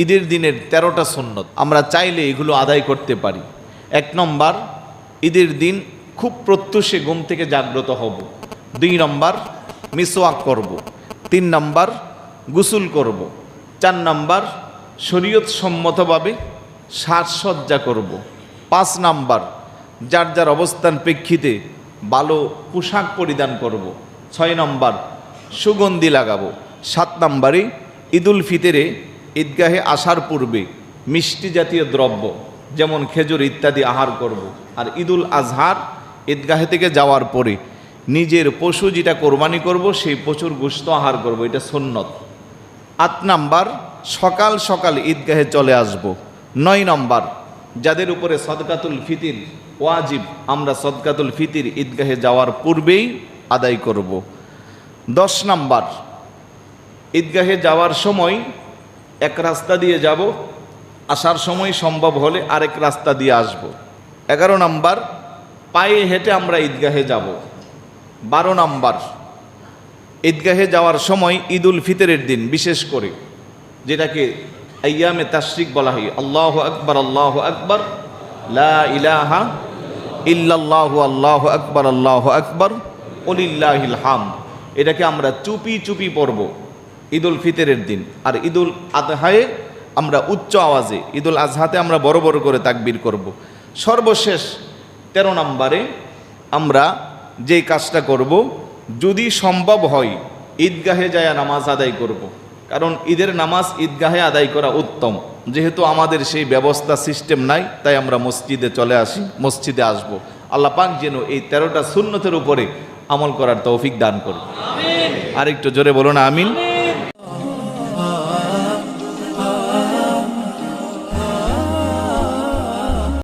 ঈদের দিনের 13টা সুন্নত আমরা চাইলে এগুলো আদায় করতে পারি। 1 নম্বর, ঈদের দিন খুব প্রত্যুষে ঘুম থেকে জাগ্রত হব। 2 নম্বর, মিসওয়াক করব। 3 নম্বর, গোসল করব। 4 নম্বর, শরীয়ত সম্মতভাবে সাজসজ্জা করব। 5 নম্বর, যার যার অবস্থান প্রেক্ষিতে ভালো পোশাক পরিধান করব। 6 নম্বর, সুগন্ধি লাগাবো। 7 নম্বরে ঈদুল ফিতরে ঈদগাহে আসার পূর্বে মিষ্টি জাতীয় দ্রব্য যেমন খেজুর ইত্যাদি আহার করব। আর ঈদুল আজহার ঈদগাহে থেকে যাওয়ার পরে নিজের পশু যেটা কোরবানি করব সেই পশুর গোশত আহার করব, এটা সুন্নত। 8 নম্বর, সকাল সকাল ঈদগাহে চলে আসব। 9 নম্বর, যাদের উপরে সদকাতুল ফিতির ওয়াজিব আমরা সদকাতুল ফিতির ঈদগাহে যাওয়ার পূর্বেই আদায় করব। 10 নম্বর, ঈদগাহে যাওয়ার সময় এক রাস্তা দিয়ে যাব, আসার সময় সম্ভব হলে আরেক রাস্তা দিয়ে আসব। 11 নম্বর, পায়ে হেঁটে আমরা ঈদগাহে যাব। 12 নম্বর, ঈদগাহে যাওয়ার সময় ঈদুল ফিতরের দিন বিশেষ করে যেটাকে আইয়ামে তাশরিক বলা হয়, আল্লাহু আকবার আল্লাহু আকবার লা ইলাহা ইল্লাল্লাহু আল্লাহু আকবার ওয়ালিল্লাহিল হামদ, এটাকে আমরা চুপি চুপি পড়ব ঈদুল ফিতরের দিন। আর ঈদুল আজহায়ে আমরা উচ্চ আওয়াজে, ঈদুল আজহাতে আমরা বড় বড় করে তাকবীর করব। সর্বশেষ 13 নম্বরে আমরা যে কাজটা করব, যদি সম্ভব হয় ঈদগাহে যায় নামাজ আদায় করব। কারণ ঈদের নামাজ ঈদগাহে আদায় করা উত্তম। যেহেতু আমাদের সেই ব্যবস্থা সিস্টেম নাই, তাই আমরা মসজিদে চলে আসি, মসজিদে আসব। আল্লাহ পাক যেন এই 13টা সুন্নতের উপরে আমল করার তৌফিক দান করুন। আরেকটু জোরে বলুন আমিন।